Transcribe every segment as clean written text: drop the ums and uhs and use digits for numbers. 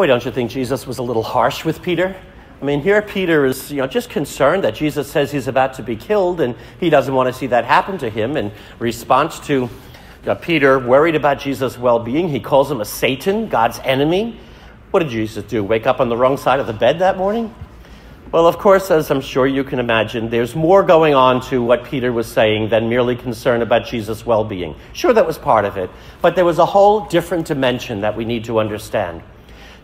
Boy, don't you think Jesus was a little harsh with Peter? I mean, here Peter is, just concerned that Jesus says he's about to be killed, and he doesn't want to see that happen to him. In response to Peter, worried about Jesus' well-being, he calls him a Satan, God's enemy. What did Jesus do? Wake up on the wrong side of the bed that morning? Well, of course, as I'm sure you can imagine, there's more going on to what Peter was saying than merely concern about Jesus' well-being. Sure, that was part of it, but there was a whole different dimension that we need to understand.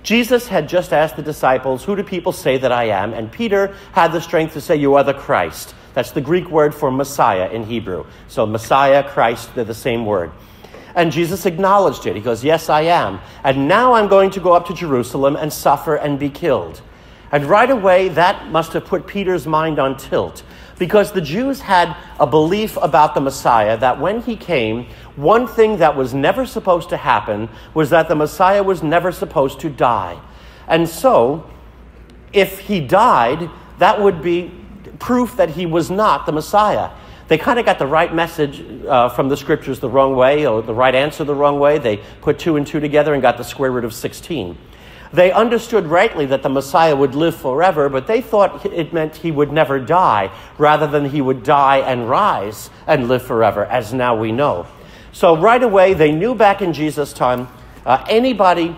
Jesus had just asked the disciples, who do people say that I am? And Peter had the strength to say, you are the Christ. That's the Greek word for Messiah in Hebrew. So Messiah, Christ, they're the same word. And Jesus acknowledged it. He goes, yes, I am. And now I'm going to go up to Jerusalem and suffer and be killed. And right away, that must have put Peter's mind on tilt, because the Jews had a belief about the Messiah that when he came, one thing that was never supposed to happen was that the Messiah was never supposed to die. And so, if he died, that would be proof that he was not the Messiah. They kind of got the right message from the scriptures the wrong way, or the right answer the wrong way. They put 2 and 2 together and got the square root of 16. They understood rightly that the Messiah would live forever, but they thought it meant he would never die, rather than he would die and rise and live forever, as now we know. So right away, they knew back in Jesus' time, anybody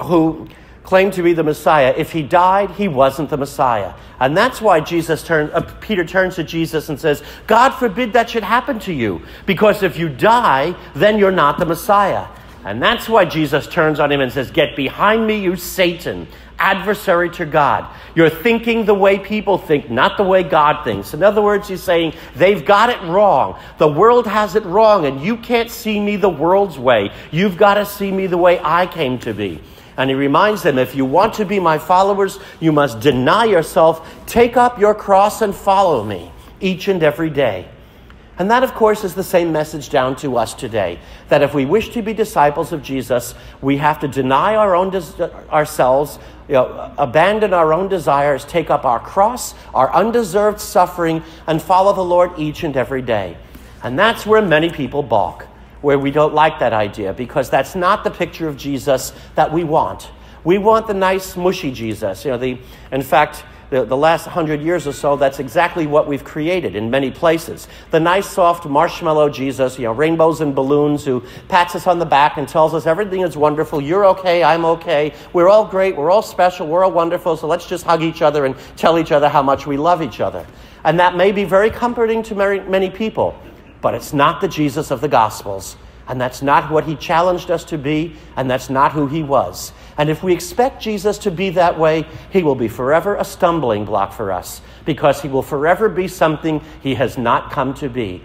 who claimed to be the Messiah, if he died, he wasn't the Messiah. And that's why Peter turns to Jesus and says, God forbid that should happen to you, because if you die, then you're not the Messiah. And that's why Jesus turns on him and says, get behind me, you Satan, adversary to God. You're thinking the way people think, not the way God thinks. In other words, he's saying, they've got it wrong. The world has it wrong, and you can't see me the world's way. You've got to see me the way I came to be. And he reminds them, if you want to be my followers, you must deny yourself, take up your cross and follow me each and every day. And that, of course, is the same message down to us today, that if we wish to be disciples of Jesus, we have to deny ourselves, abandon our own desires, take up our cross, our undeserved suffering, and follow the Lord each and every day. And that's where many people balk, where we don't like that idea, because that's not the picture of Jesus that we want. We want the nice, mushy Jesus. In fact, the last 100 years or so, that's exactly what we've created in many places. The nice, soft marshmallow Jesus, rainbows and balloons, who pats us on the back and tells us everything is wonderful. You're okay, I'm okay. We're all great, we're all special, we're all wonderful, so let's just hug each other and tell each other how much we love each other. And that may be very comforting to many people, but it's not the Jesus of the Gospels. And that's not what he challenged us to be, and that's not who he was. And if we expect Jesus to be that way, he will be forever a stumbling block for us, because he will forever be something he has not come to be.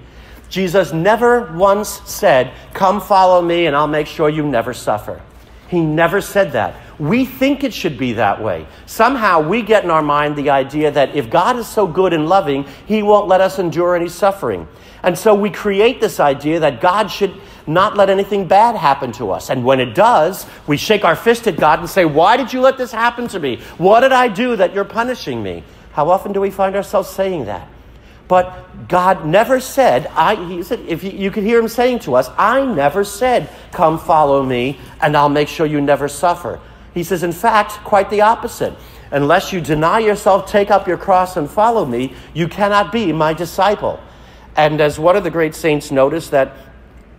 Jesus never once said, come follow me and I'll make sure you never suffer. He never said that. We think it should be that way. Somehow we get in our mind the idea that if God is so good and loving, he won't let us endure any suffering. And so we create this idea that God should not let anything bad happen to us. And when it does, we shake our fist at God and say, why did you let this happen to me? What did I do that you're punishing me? How often do we find ourselves saying that? But God never said, he said, if you could hear him saying to us, I never said, come follow me and I'll make sure you never suffer. He says, in fact, quite the opposite. Unless you deny yourself, take up your cross and follow me, you cannot be my disciple. And as one of the great saints noticed, that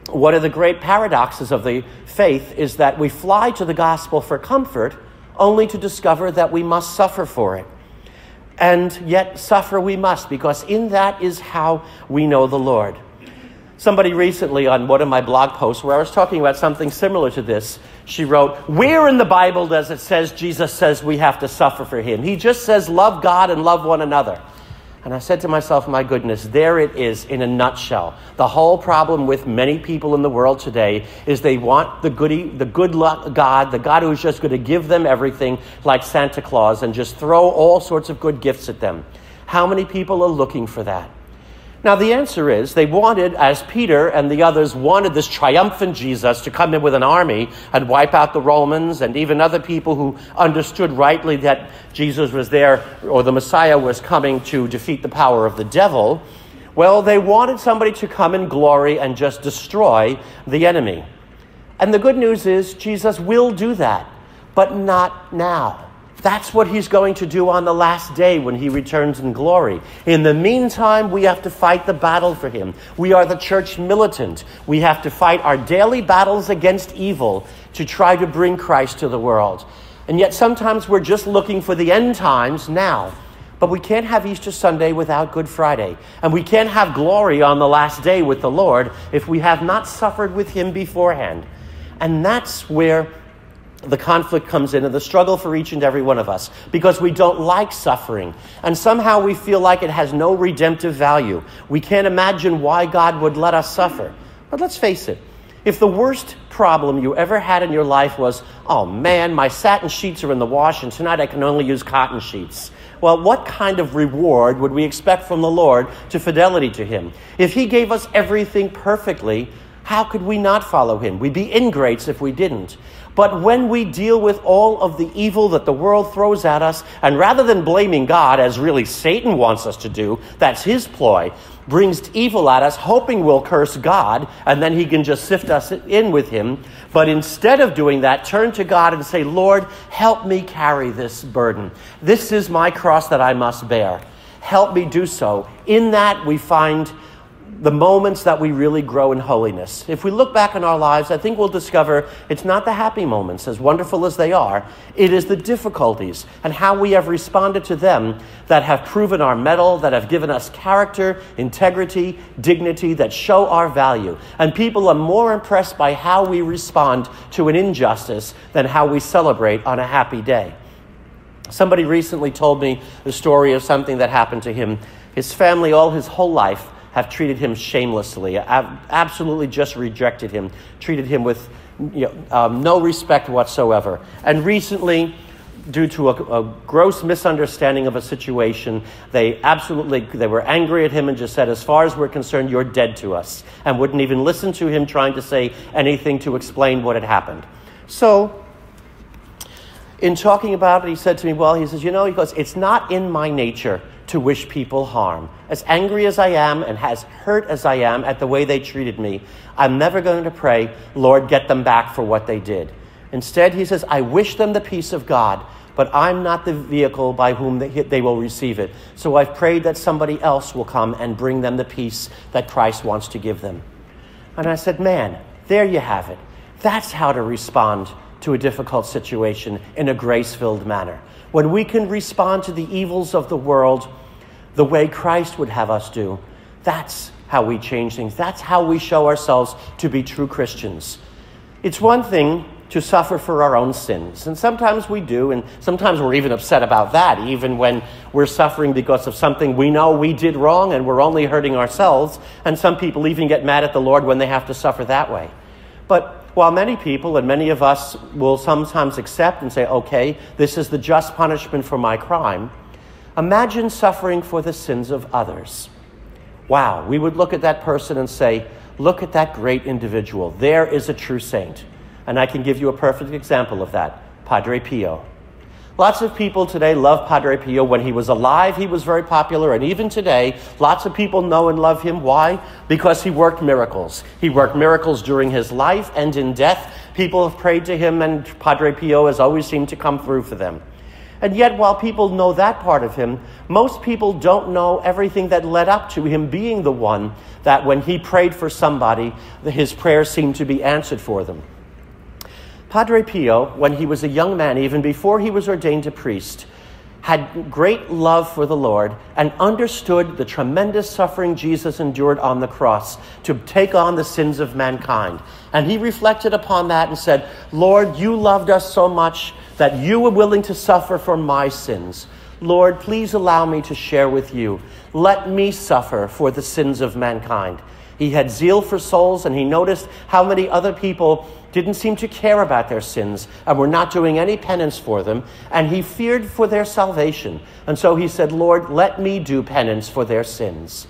one of the great paradoxes of the faith is that we fly to the gospel for comfort, only to discover that we must suffer for it. And yet suffer we must, because in that is how we know the Lord. Somebody recently on one of my blog posts where I was talking about something similar to this, she wrote, where in the Bible does it says Jesus says we have to suffer for him? He just says love God and love one another. And I said to myself, my goodness, there it is in a nutshell. The whole problem with many people in the world today is they want the good luck God, the God who's just going to give them everything like Santa Claus and just throw all sorts of good gifts at them. How many people are looking for that? Now, the answer is they wanted, as Peter and the others wanted this triumphant Jesus to come in with an army and wipe out the Romans, and even other people who understood rightly that Jesus was there, or the Messiah was coming to defeat the power of the devil. Well, they wanted somebody to come in glory and just destroy the enemy. And the good news is Jesus will do that. but not now. That's what he's going to do on the last day when he returns in glory. In the meantime, we have to fight the battle for him. We are the church militant. We have to fight our daily battles against evil to try to bring Christ to the world. And yet sometimes we're just looking for the end times now. But we can't have Easter Sunday without Good Friday. And we can't have glory on the last day with the Lord if we have not suffered with him beforehand. And that's where the conflict comes in and the struggle for each and every one of us, because we don't like suffering. And somehow we feel like it has no redemptive value. We can't imagine why God would let us suffer. But let's face it, if the worst problem you ever had in your life was, oh man, my satin sheets are in the wash and tonight I can only use cotton sheets. Well, what kind of reward would we expect from the Lord to fidelity to him? If he gave us everything perfectly, how could we not follow him? We'd be ingrates if we didn't. But when we deal with all of the evil that the world throws at us, and rather than blaming God, as really Satan wants us to do, that's his ploy, brings evil at us, hoping we'll curse God, and then he can just sift us in with him. But instead of doing that, turn to God and say, Lord, help me carry this burden. This is my cross that I must bear. Help me do so. In that we find the moments that we really grow in holiness. If we look back in our lives, I think we'll discover it's not the happy moments, as wonderful as they are. It is the difficulties and how we have responded to them that have proven our mettle, that have given us character, integrity, dignity, that show our value. And people are more impressed by how we respond to an injustice than how we celebrate on a happy day. Somebody recently told me the story of something that happened to him. His family, all his whole life, have treated him shamelessly, absolutely just rejected him, treated him with no respect whatsoever. And recently, due to a gross misunderstanding of a situation, they were angry at him and just said, as far as we're concerned, you're dead to us, and wouldn't even listen to him trying to say anything to explain what had happened. So, in talking about it, he said to me, he goes, it's not in my nature to wish people harm. As angry as I am and as hurt as I am at the way they treated me, I'm never going to pray, Lord, get them back for what they did. Instead, he says, I wish them the peace of God, but I'm not the vehicle by whom they will receive it. So I've prayed that somebody else will come and bring them the peace that Christ wants to give them. And I said, man, there you have it. That's how to respond to a difficult situation in a grace-filled manner. When we can respond to the evils of the world the way Christ would have us do, that's how we change things. That's how we show ourselves to be true Christians. It's one thing to suffer for our own sins, and sometimes we do, and sometimes we're even upset about that, even when we're suffering because of something we know we did wrong and we're only hurting ourselves, and some people even get mad at the Lord when they have to suffer that way. But while many people and many of us will sometimes accept and say, okay, this is the just punishment for my crime, imagine suffering for the sins of others. Wow, we would look at that person and say, look at that great individual. There is a true saint. And I can give you a perfect example of that, Padre Pio. Lots of people today love Padre Pio. When he was alive, he was very popular. And even today, lots of people know and love him. Why? Because he worked miracles. He worked miracles during his life and in death. People have prayed to him, and Padre Pio has always seemed to come through for them. And yet, while people know that part of him, most people don't know everything that led up to him being the one that when he prayed for somebody, his prayers seemed to be answered for them. Padre Pio, when he was a young man, even before he was ordained a priest, had great love for the Lord and understood the tremendous suffering Jesus endured on the cross to take on the sins of mankind. And he reflected upon that and said, Lord, you loved us so much that you were willing to suffer for my sins. Lord, please allow me to share with you. Let me suffer for the sins of mankind. He had zeal for souls, and he noticed how many other people didn't seem to care about their sins and were not doing any penance for them, and he feared for their salvation. And so he said, Lord, let me do penance for their sins.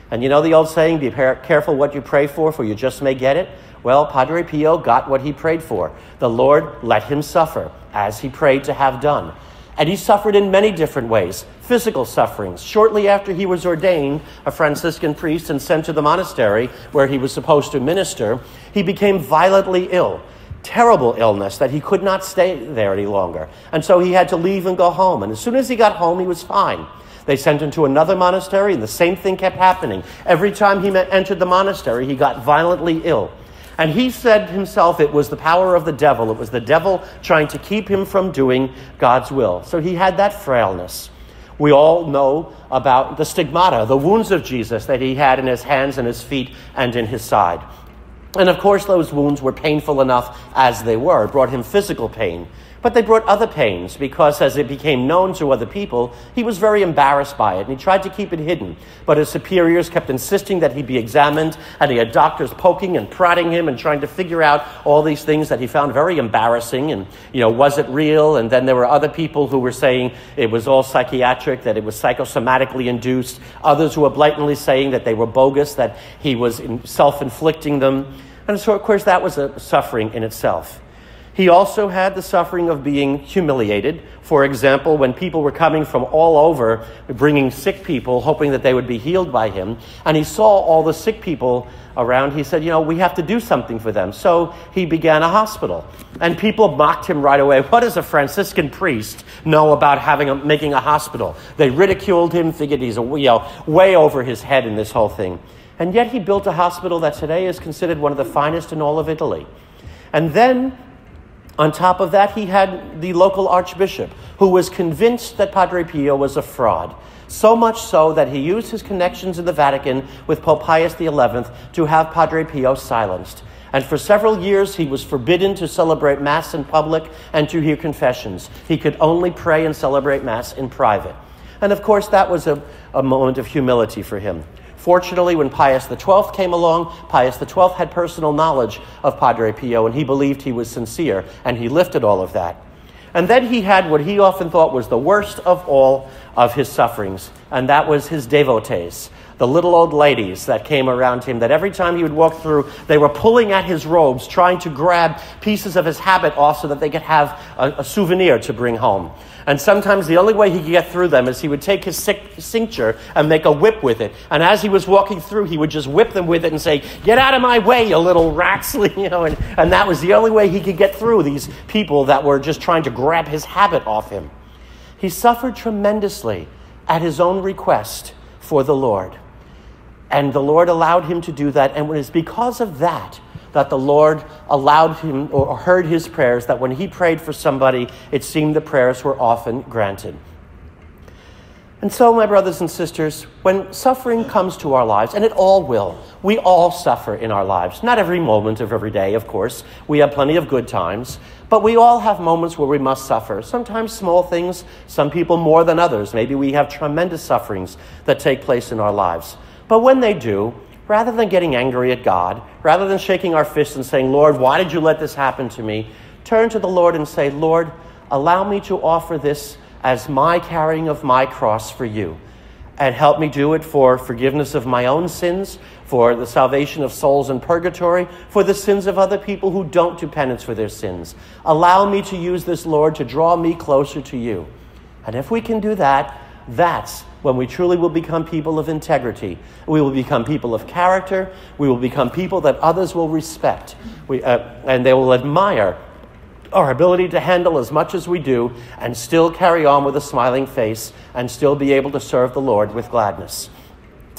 And you know the old saying, be careful what you pray for you just may get it? Well, Padre Pio got what he prayed for. The Lord let him suffer, as he prayed to have done. And he suffered in many different ways. Physical sufferings. Shortly after he was ordained a Franciscan priest and sent to the monastery where he was supposed to minister, he became violently ill. terrible illness that he could not stay there any longer. And so he had to leave and go home. And as soon as he got home, he was fine. They sent him to another monastery, and the same thing kept happening. Every time he entered the monastery, he got violently ill. And he said himself it was the power of the devil. It was the devil trying to keep him from doing God's will. So he had that frailness. We all know about the stigmata, the wounds of Jesus that he had in his hands and his feet and in his side. And of course, those wounds were painful enough as they were. It brought him physical pain. But they brought other pains because as it became known to other people, he was very embarrassed by it and he tried to keep it hidden. But his superiors kept insisting that he be examined, and he had doctors poking and prodding him and trying to figure out all these things that he found very embarrassing. And, was it real? And then there were other people who were saying it was all psychiatric, that it was psychosomatically induced. Others who were blatantly saying that they were bogus, that he was self-inflicting them. And so, of course, that was a suffering in itself. He also had the suffering of being humiliated. For example, when people were coming from all over, bringing sick people, hoping that they would be healed by him, and he saw all the sick people around, he said, we have to do something for them. So he began a hospital. And people mocked him right away. What does a Franciscan priest know about making a hospital? They ridiculed him, figured he's way over his head in this whole thing. And yet he built a hospital that today is considered one of the finest in all of Italy. And then, on top of that, he had the local archbishop who was convinced that Padre Pio was a fraud. So much so that he used his connections in the Vatican with Pope Pius XI to have Padre Pio silenced. And for several years, he was forbidden to celebrate Mass in public and to hear confessions. He could only pray and celebrate Mass in private. And of course, that was a moment of humility for him. Fortunately, when Pius XII came along, Pius XII had personal knowledge of Padre Pio, and he believed he was sincere, and he lifted all of that. And then he had what he often thought was the worst of all of his sufferings, and that was his devotees, the little old ladies that came around him, that every time he would walk through, they were pulling at his robes, trying to grab pieces of his habit off so that they could have a souvenir to bring home. And sometimes the only way he could get through them is he would take his cincture and make a whip with it. And as he was walking through, he would just whip them with it and say, "Get out of my way, you little rats!" And that was the only way he could get through these people that were just trying to grab his habit off him. He suffered tremendously at his own request for the Lord. And the Lord allowed him to do that. And it was because of that the Lord allowed him or heard his prayers, that when he prayed for somebody, it seemed the prayers were often granted. And so, my brothers and sisters, when suffering comes to our lives, and it all will, we all suffer in our lives. Not every moment of every day, of course. We have plenty of good times. But we all have moments where we must suffer. Sometimes small things, some people more than others. Maybe we have tremendous sufferings that take place in our lives. But when they do, rather than getting angry at God, rather than shaking our fists and saying, "Lord, why did you let this happen to me?" turn to the Lord and say, "Lord, allow me to offer this as my carrying of my cross for you. And help me do it for forgiveness of my own sins, for the salvation of souls in purgatory, for the sins of other people who don't do penance for their sins. Allow me to use this, Lord, to draw me closer to you." And if we can do that, that's when we truly will become people of integrity. We will become people of character. We will become people that others will respect. And they will admire our ability to handle as much as we do and still carry on with a smiling face and still be able to serve the Lord with gladness.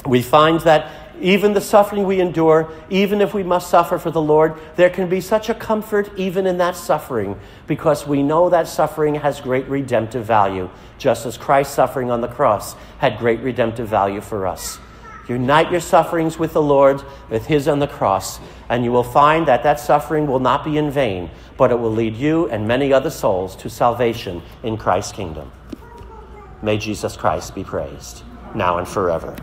We find that even the suffering we endure, even if we must suffer for the Lord, there can be such a comfort even in that suffering, because we know that suffering has great redemptive value, just as Christ's suffering on the cross had great redemptive value for us. Unite your sufferings with the Lord, with his on the cross, and you will find that that suffering will not be in vain, but it will lead you and many other souls to salvation in Christ's kingdom. May Jesus Christ be praised, now and forever.